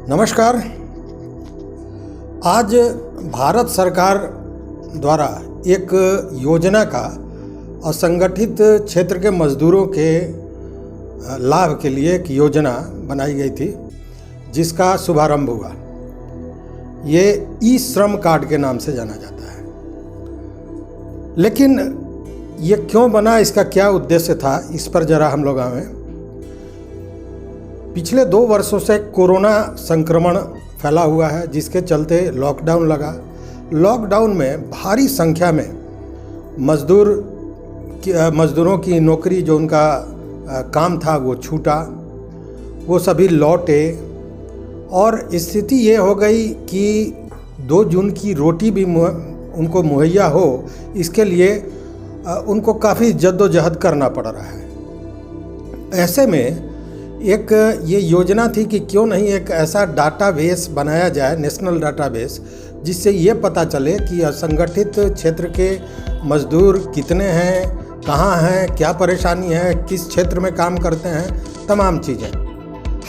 नमस्कार। आज भारत सरकार द्वारा एक योजना का असंगठित क्षेत्र के मजदूरों के लाभ के लिए एक योजना बनाई गई थी जिसका शुभारंभ हुआ। ये ई श्रम कार्ड के नाम से जाना जाता है। लेकिन ये क्यों बना, इसका क्या उद्देश्य था, इस पर जरा हम लोग आएं। पिछले 2 वर्षों से कोरोना संक्रमण फैला हुआ है, जिसके चलते लॉकडाउन लगा। लॉकडाउन में भारी संख्या में मज़दूरों की नौकरी, जो उनका काम था वो छूटा, वो सभी लौटे और स्थिति ये हो गई कि 2 जून की रोटी भी उनको मुहैया हो, इसके लिए उनको काफ़ी जद्दोजहद करना पड़ रहा है। ऐसे में एक ये योजना थी कि क्यों नहीं एक ऐसा डाटाबेस बनाया जाए, नेशनल डाटाबेस, जिससे ये पता चले कि असंगठित क्षेत्र के मज़दूर कितने हैं, कहाँ हैं, क्या परेशानी है, किस क्षेत्र में काम करते हैं, तमाम चीज़ें।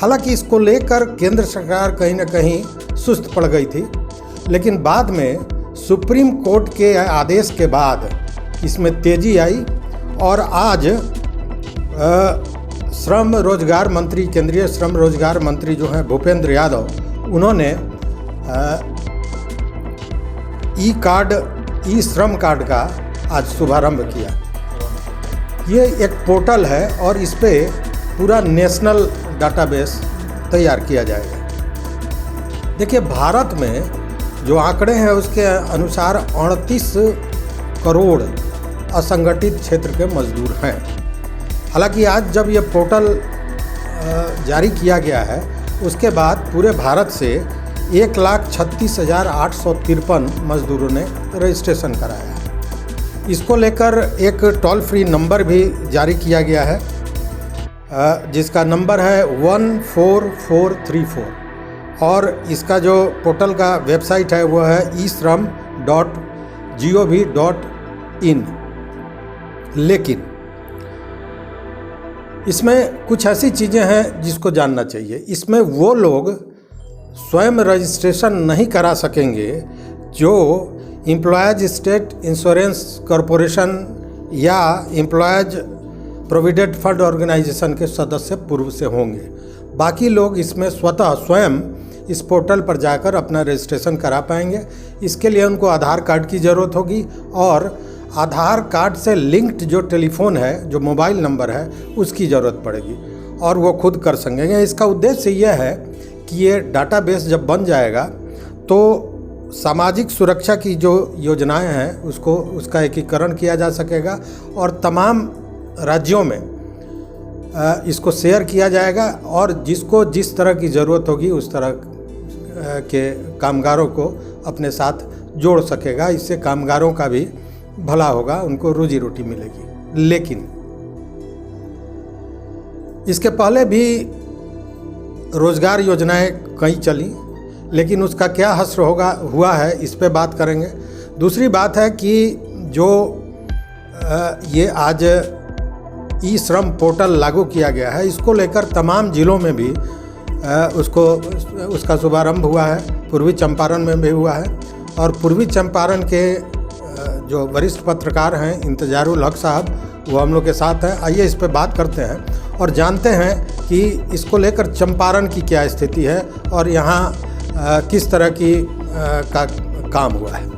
हालांकि इसको लेकर केंद्र सरकार कहीं ना कहीं सुस्त पड़ गई थी, लेकिन बाद में सुप्रीम कोर्ट के आदेश के बाद इसमें तेज़ी आई और आज श्रम रोजगार मंत्री, केंद्रीय श्रम रोजगार मंत्री जो हैं भूपेंद्र यादव, उन्होंने ई श्रम कार्ड का आज शुभारंभ किया। ये एक पोर्टल है और इस पे पूरा नेशनल डाटाबेस तैयार किया जाएगा। देखिए, भारत में जो आंकड़े हैं उसके अनुसार 38 करोड़ असंगठित क्षेत्र के मजदूर हैं। हालांकि आज जब ये पोर्टल जारी किया गया है, उसके बाद पूरे भारत से 1,36,853 मजदूरों ने रजिस्ट्रेशन कराया है। इसको लेकर एक टोल फ्री नंबर भी जारी किया गया है, जिसका नंबर है 14434 और इसका जो पोर्टल का वेबसाइट है वो है ishram.gov.in। लेकिन इसमें कुछ ऐसी चीज़ें हैं जिसको जानना चाहिए। इसमें वो लोग स्वयं रजिस्ट्रेशन नहीं करा सकेंगे जो एम्प्लॉयज़ स्टेट इंश्योरेंस कॉरपोरेशन या एम्प्लॉयज़ प्रोविडेंट फंड ऑर्गेनाइजेशन के सदस्य पूर्व से होंगे। बाकी लोग इसमें स्वयं इस पोर्टल पर जाकर अपना रजिस्ट्रेशन करा पाएंगे। इसके लिए उनको आधार कार्ड की ज़रूरत होगी और आधार कार्ड से लिंक्ड जो टेलीफोन है, जो मोबाइल नंबर है, उसकी ज़रूरत पड़ेगी और वो खुद कर सकेंगे। इसका उद्देश्य यह है कि ये डाटाबेस जब बन जाएगा तो सामाजिक सुरक्षा की जो योजनाएं हैं उसका एकीकरण किया जा सकेगा और तमाम राज्यों में इसको शेयर किया जाएगा और जिसको जिस तरह की ज़रूरत होगी उस तरह के कामगारों को अपने साथ जोड़ सकेगा। इससे कामगारों का भी भला होगा, उनको रोजी रोटी मिलेगी। लेकिन इसके पहले भी रोजगार योजनाएं कई चली, लेकिन उसका क्या हश्र हुआ है, इस पे बात करेंगे। दूसरी बात है कि जो ये आज ई श्रम पोर्टल लागू किया गया है, इसको लेकर तमाम ज़िलों में भी उसका शुभारंभ हुआ है। पूर्वी चंपारण में भी हुआ है और पूर्वी चंपारण के जो वरिष्ठ पत्रकार हैं इंतजारुल हक साहब, वो हम लोग के साथ हैं। आइए इस पे बात करते हैं और जानते हैं कि इसको लेकर चंपारण की क्या स्थिति है और यहाँ किस तरह की का काम हुआ है।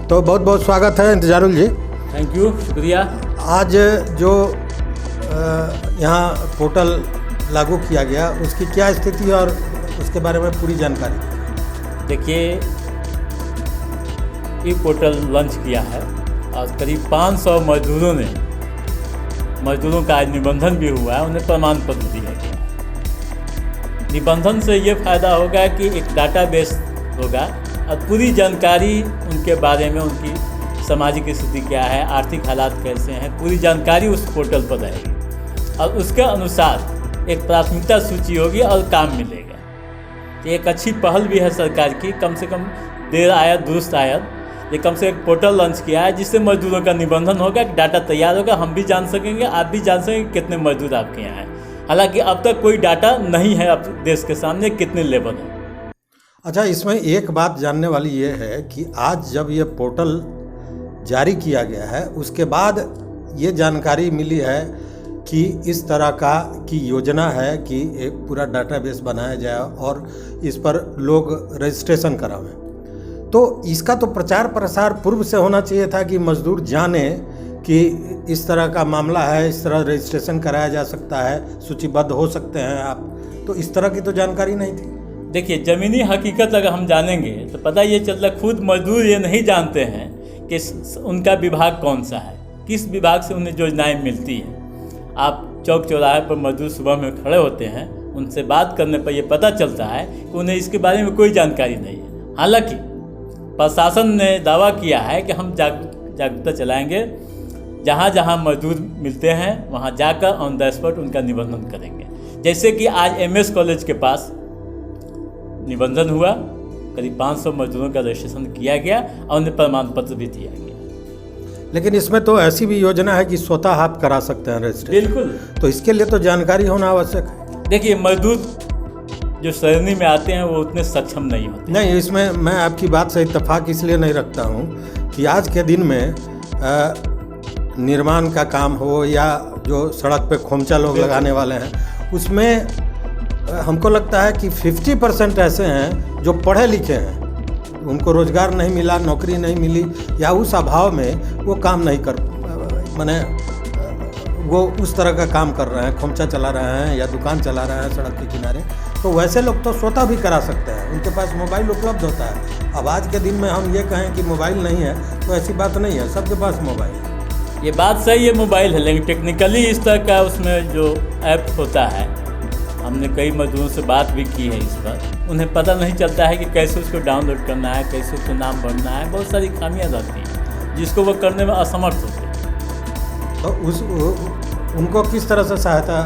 तो बहुत बहुत स्वागत है इंतजारुल जी। थैंक यू, शुक्रिया। आज जो यहाँ पोर्टल लागू किया गया, उसकी क्या स्थिति और उसके बारे में पूरी जानकारी। देखिए, ये पोर्टल लॉन्च किया है और करीब 500 मजदूरों का आज निबंधन भी हुआ है, उन्हें प्रमाण पत्र दिया गया। निबंधन से ये फ़ायदा होगा कि एक डाटाबेस होगा और पूरी जानकारी उनके बारे में, उनकी सामाजिक स्थिति क्या है, आर्थिक हालात कैसे हैं, पूरी जानकारी उस पोर्टल पर रहेगी और उसके अनुसार एक प्राथमिकता सूची होगी और काम मिलेगा। एक अच्छी पहल भी है सरकार की, कम से कम देर आयत दुरुस्त आयत, ये कम से एक पोर्टल लॉन्च किया है जिससे मजदूरों का निबंधन होगा, डाटा तैयार होगा, हम भी जान सकेंगे, आप भी जान सकेंगे कितने मजदूर आपके यहाँ हैं। हालांकि अब तक कोई डाटा नहीं है अब देश के सामने कितने लेबर हैं। अच्छा, इसमें एक बात जानने वाली ये है कि आज जब ये पोर्टल जारी किया गया है उसके बाद ये जानकारी मिली है कि इस तरह की योजना है कि एक पूरा डाटाबेस बनाया जाए और इस पर लोग रजिस्ट्रेशन करावें, तो इसका तो प्रचार प्रसार पूर्व से होना चाहिए था कि मजदूर जाने कि इस तरह का मामला है, इस तरह रजिस्ट्रेशन कराया जा सकता है, सूचीबद्ध हो सकते हैं आप, तो इस तरह की तो जानकारी नहीं थी। देखिए, ज़मीनी हकीकत अगर हम जानेंगे तो पता ये चलता, खुद मजदूर ये नहीं जानते हैं कि उनका विभाग कौन सा है, किस विभाग से उन्हें योजनाएं मिलती हैं। आप चौक चौराहे पर मजदूर सुबह में खड़े होते हैं, उनसे बात करने पर यह पता चलता है कि उन्हें इसके बारे में कोई जानकारी नहीं है। हालांकि प्रशासन ने दावा किया है कि हम जागरूकता चलाएंगे, जहाँ जहाँ मजदूर मिलते हैं वहाँ जाकर ऑन द स्पॉट उनका निबंधन करेंगे। जैसे कि आज MS कॉलेज के पास निबंधन हुआ, करीब 500 मजदूरों का रजिस्ट्रेशन किया गया और उन्हें प्रमाण पत्र भी दिया गया। लेकिन इसमें तो ऐसी भी योजना है कि स्वतः आप करा सकते हैं रजिस्ट्रेशन। बिल्कुल, तो इसके लिए तो जानकारी होना आवश्यक है। देखिए, मजदूर जो श्रेणी में आते हैं वो उतने सक्षम नहीं होते। नहीं, इसमें मैं आपकी बात से इत्तेफाक इसलिए नहीं रखता हूँ कि आज के दिन में निर्माण का काम हो या जो सड़क पे खोमचा लोग लगाने वाले हैं, उसमें हमको लगता है कि 50% ऐसे हैं जो पढ़े लिखे हैं, उनको रोज़गार नहीं मिला, नौकरी नहीं मिली, या उस अभाव में वो काम नहीं कर, माने वो उस तरह का काम कर रहे हैं, खोमचा चला रहे हैं या दुकान चला रहे हैं सड़क के किनारे। तो वैसे लोग तो स्वतः भी करा सकते हैं, उनके पास मोबाइल उपलब्ध होता है। अब आज के दिन में हम ये कहें कि मोबाइल नहीं है तो ऐसी बात नहीं है, सबके पास मोबाइल है। ये बात सही है, मोबाइल है, लेकिन टेक्निकली इस तरह का उसमें जो ऐप होता है, हमने कई मजदूरों से बात भी की है इस पर, उन्हें पता नहीं चलता है कि कैसे उसको डाउनलोड करना है, कैसे उसको नाम भरना है, बहुत सारी खामियां रहती हैं जिसको वो करने में असमर्थ होते हैं। तो उनको किस तरह से सहायता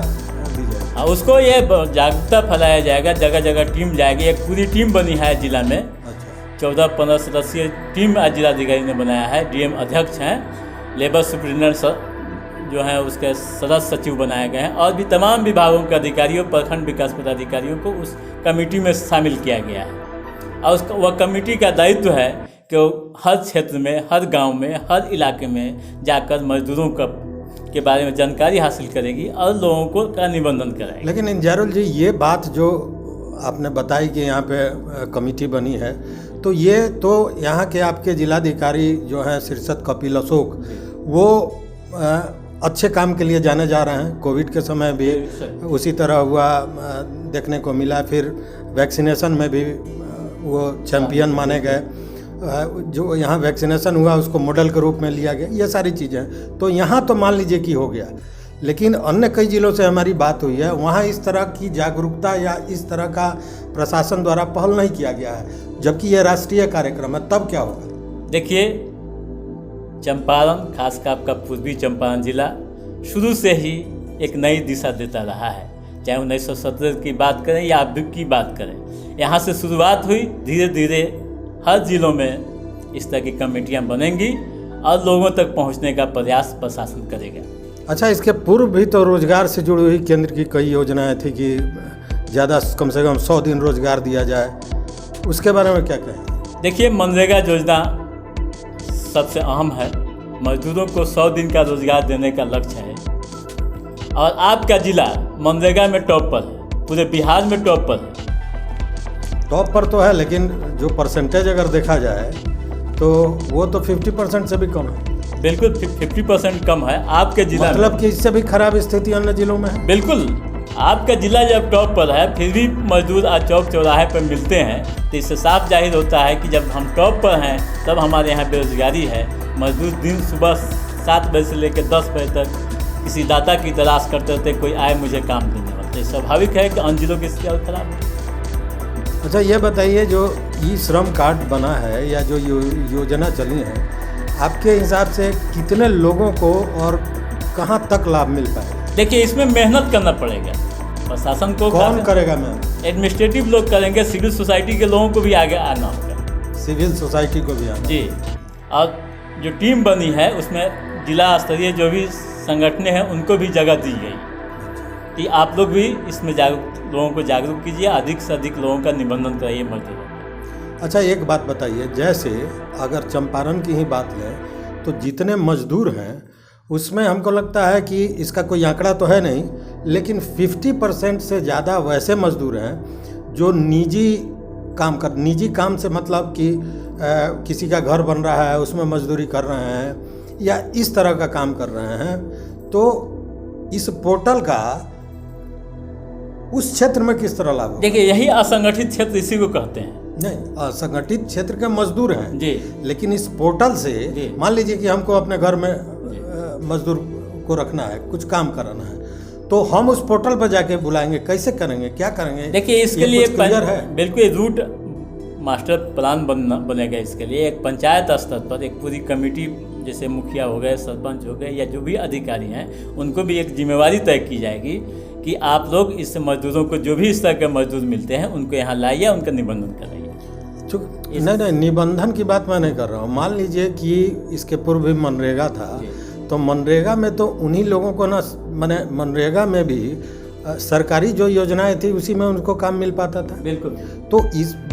दी जाए? उसको ये जागरूकता फैलाया जाएगा, जगह जगह टीम जाएगी, एक पूरी टीम बनी है जिला में। अच्छा। 14-15 सदस्यीय टीम आज जिलाधिकारी ने बनाया है, DM अध्यक्ष हैं, लेबर सुपरिटेंडेंट जो हैं उसके सदस्य सचिव बनाए गए हैं, और भी तमाम विभागों के अधिकारियों, प्रखंड विकास पदाधिकारियों को उस कमेटी में शामिल किया गया है। और वह कमेटी का दायित्व है कि हर क्षेत्र में, हर गांव में, हर इलाके में जाकर मजदूरों के बारे में जानकारी हासिल करेगी और लोगों को का निबंधन कराएगी। लेकिन इंजारुल जी, ये बात जो आपने बताई कि यहाँ पे कमेटी बनी है, तो ये तो यहाँ के आपके जिलाधिकारी जो हैं शीर्षत कपिल अशोक, वो अच्छे काम के लिए जाने जा रहे हैं। कोविड के समय भी उसी तरह हुआ देखने को मिला, फिर वैक्सीनेशन में भी वो चैम्पियन माने गए, जो यहाँ वैक्सीनेशन हुआ उसको मॉडल के रूप में लिया गया, ये सारी चीज़ें। तो यहाँ तो मान लीजिए कि हो गया, लेकिन अन्य कई जिलों से हमारी बात हुई है, वहाँ इस तरह की जागरूकता या इस तरह का प्रशासन द्वारा पहल नहीं किया गया है, जबकि ये राष्ट्रीय कार्यक्रम है। तब क्या होगा? देखिए, चंपारण, खासकर आपका पूर्वी चंपारण जिला शुरू से ही एक नई दिशा देता रहा है। चाहे 1970 की बात करें या अब की बात करें, यहाँ से शुरुआत हुई, धीरे धीरे हर जिलों में इस तरह की कमेटियाँ बनेंगी और लोगों तक पहुँचने का प्रयास प्रशासन करेगा। अच्छा, इसके पूर्व भी तो रोजगार से जुड़ी हुई केंद्र की कई योजनाएं थी कि ज़्यादा कम से कम 100 दिन रोजगार दिया जाए, उसके बारे में क्या कहें? देखिए, मनरेगा योजना सबसे अहम है, मजदूरों को 100 दिन का रोजगार देने का लक्ष्य है, और आपका जिला मनरेगा में टॉप पर है, पूरे बिहार में टॉप पर है। टॉप पर तो है, लेकिन जो परसेंटेज अगर देखा जाए तो वो तो 50% से भी कम है। बिल्कुल 50% कम है आपके जिला, मतलब कि इससे भी खराब स्थिति अन्य जिलों में है। बिल्कुल, आपका जिला जब टॉप पर है फिर भी मजदूर आज चौक चौराहे पर मिलते हैं, तो इससे साफ जाहिर होता है कि जब हम टॉप पर हैं तब हमारे यहाँ बेरोजगारी है। मजदूर दिन सुबह 7 बजे से लेकर 10 बजे तक किसी दाता की तलाश करते रहते, कोई आए मुझे काम देने वाला। स्वाभाविक है कि अन्य जिलों की स्थिति और खराब है। अच्छा, ये बताइए, जो ई श्रम कार्ड बना है या जो योजना चली है, आपके हिसाब से कितने लोगों को और कहाँ तक लाभ मिल पाएगा? देखिए, इसमें मेहनत करना पड़ेगा प्रशासन को। कौन करेगा मेहनत? एडमिनिस्ट्रेटिव लोग करेंगे, सिविल सोसाइटी के लोगों को भी आगे आना होगा। सिविल सोसाइटी को भी आना जी। और जो टीम बनी है उसमें जिला स्तरीय जो भी संगठनें हैं उनको भी जगह दी गई कि आप लोग भी इसमें लोगों को जागरूक कीजिए, अधिक से अधिक लोगों का निबंधन कराइए मजदूरों। अच्छा, एक बात बताइए, जैसे अगर चंपारण की ही बात लें तो जितने मजदूर हैं उसमें हमको लगता है कि इसका कोई आंकड़ा तो है नहीं, लेकिन 50% से ज़्यादा वैसे मजदूर हैं जो निजी काम से मतलब कि किसी का घर बन रहा है उसमें मजदूरी कर रहे हैं या इस तरह का काम कर रहे हैं। तो इस पोर्टल का उस क्षेत्र में किस तरह लाभ होगा? देखिए, यही असंगठित क्षेत्र इसी को कहते हैं। नहीं, असंगठित क्षेत्र के मजदूर हैं जी, लेकिन इस पोर्टल से मान लीजिए कि हमको अपने घर में मजदूर को रखना है, कुछ काम कराना है, तो हम उस पोर्टल पर जाके बुलाएंगे, कैसे करेंगे, क्या करेंगे? देखिए, इसके लिए क्लियर है? बिल्कुल रूट मास्टर प्लान बनेगा। इसके लिए एक पंचायत स्तर पर एक पूरी कमेटी, जैसे मुखिया हो गए, सरपंच हो गए या जो भी अधिकारी हैं, उनको भी एक जिम्मेवारी तय की जाएगी कि आप लोग इस मजदूरों को, जो भी इस तरह के मजदूर मिलते हैं, उनको यहाँ लाइए, उनका निबंधन कराइए। नहीं, निबंधन की बात मैं नहीं कर रहा हूँ। मान लीजिए कि इसके पूर्व भी मनरेगा था, तो मनरेगा में तो उन्हीं लोगों को ना, माने मनरेगा में भी सरकारी जो योजनाएं थी उसी में उनको काम मिल पाता था। बिल्कुल। तो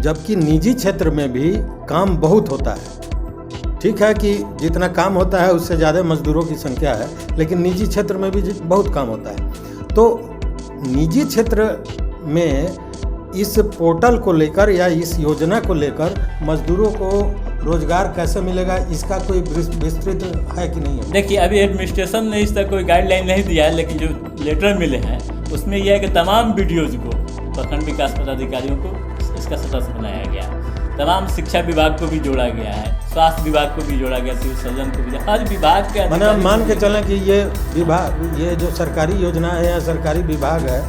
जबकि निजी क्षेत्र में भी काम बहुत होता है। ठीक है कि जितना काम होता है उससे ज़्यादा मजदूरों की संख्या है, लेकिन निजी क्षेत्र में भी बहुत काम होता है। तो निजी क्षेत्र में इस पोर्टल को लेकर या इस योजना को लेकर मजदूरों को रोजगार कैसे मिलेगा, इसका कोई विस्तृत है कि नहीं है? देखिए, अभी एडमिनिस्ट्रेशन ने इस तरह कोई गाइडलाइन नहीं दिया है, लेकिन जो लेटर मिले हैं उसमें यह है कि तमाम BDOs को, प्रखंड विकास पदाधिकारियों को इसका सदस्य बनाया गया। तमाम शिक्षा विभाग को भी जोड़ा गया है, स्वास्थ्य विभाग को भी जोड़ा गया, सिविल सर्जन को भी, हर विभाग के मैंने मान के चलें कि ये विभाग, ये जो सरकारी योजना है या सरकारी विभाग है,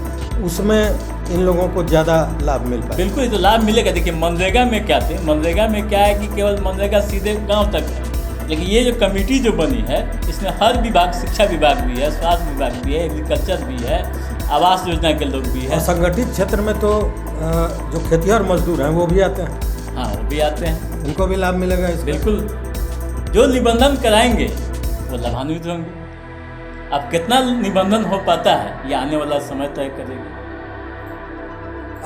उसमें इन लोगों को ज़्यादा लाभ मिल पाए। बिल्कुल, ये तो लाभ मिलेगा। देखिए, मनरेगा में क्या थे, मनरेगा में क्या है कि केवल मनरेगा सीधे गांव तक है, लेकिन ये जो कमेटी जो बनी है इसमें हर विभाग, शिक्षा विभाग भी है, स्वास्थ्य विभाग भी है, एग्रीकल्चर भी है, आवास योजना के लोग भी है। संगठित क्षेत्र में तो जो खेतिहर मजदूर हैं वो भी आते हैं। हाँ, वो भी आते हैं, उनको भी लाभ मिलेगा इसका। बिल्कुल। जो निबंधन कराएंगे वो लाभान्वित होंगे। अब कितना निबंधन हो पाता है ये आने वाला समय तय करेगा।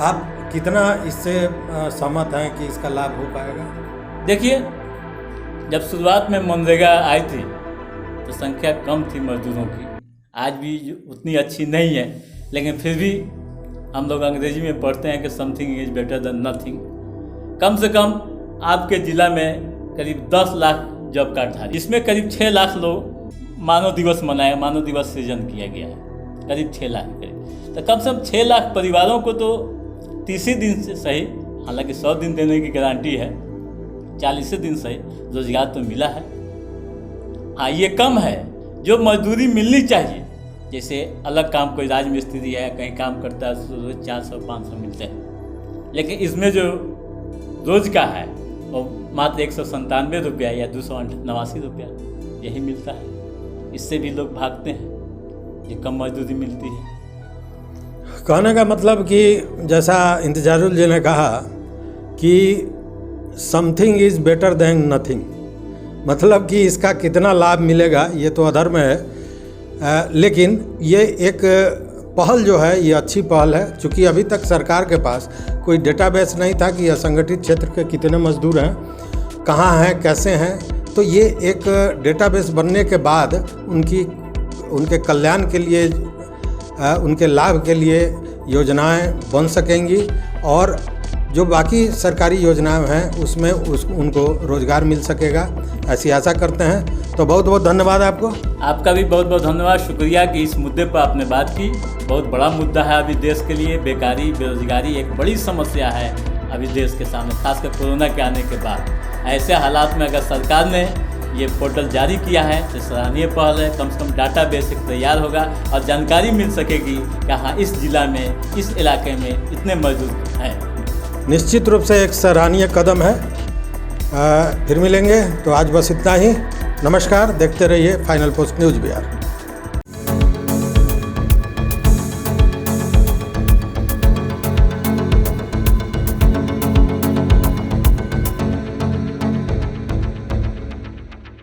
आप कितना इससे सहमत हैं कि इसका लाभ हो पाएगा? देखिए, जब शुरुआत में मनरेगा आई थी तो संख्या कम थी मजदूरों की, आज भी उतनी अच्छी नहीं है, लेकिन फिर भी हम लोग अंग्रेजी में पढ़ते हैं कि something is better than nothing. कम से कम आपके ज़िला में करीब 10 लाख जॉब कार्ड धारी, जिसमें करीब 6 लाख लोग मानव दिवस मनाए, मानव दिवस सृजन किया गया है, करीब 6 लाख करीब। तो कम से कम 6 लाख परिवारों को तो 30 दिन से सही, हालांकि 100 दिन देने की गारंटी है, 40 दिन सही रोजगार तो मिला है। हाँ, ये कम है, जो मजदूरी मिलनी चाहिए, जैसे अलग काम कोई राजमिस्त्री है, कहीं काम करता है, रोज 400-500 मिलते हैं, लेकिन इसमें जो रोज का है वो मात्र 197 रुपया या 289 रुपया यही मिलता है। इससे भी लोग भागते हैं, ये कम मजदूरी मिलती है। कहने का मतलब कि जैसा इंतजारुल जी ने कहा कि something is better than nothing, मतलब कि इसका कितना लाभ मिलेगा ये तो अधर्म है, लेकिन ये एक पहल जो है ये अच्छी पहल है। चूँकि अभी तक सरकार के पास कोई डेटाबेस नहीं था कि असंगठित क्षेत्र के कितने मजदूर हैं, कहाँ हैं, कैसे हैं, तो ये एक डेटाबेस बनने के बाद उनके कल्याण के लिए, उनके लाभ के लिए योजनाएं बन सकेंगी और जो बाकी सरकारी योजनाएं हैं उसमें उनको रोजगार मिल सकेगा, ऐसी आशा करते हैं। तो बहुत बहुत धन्यवाद आपको। आपका भी बहुत बहुत धन्यवाद, शुक्रिया कि इस मुद्दे पर आपने बात की। बहुत बड़ा मुद्दा है अभी देश के लिए, बेकारी, बेरोजगारी एक बड़ी समस्या है अभी देश के सामने, खासकर कोरोना के आने के बाद। ऐसे हालात में अगर सरकार ने ये पोर्टल जारी किया है तो सराहनीय पहल है। कम से कम डाटाबेस एक तैयार होगा और जानकारी मिल सकेगी कि हाँ, इस जिला में, इस इलाके में इतने मजदूर हैं। निश्चित रूप से एक सराहनीय कदम है। फिर मिलेंगे, तो आज बस इतना ही। नमस्कार, देखते रहिए फाइनल पोस्ट न्यूज़ बिहार।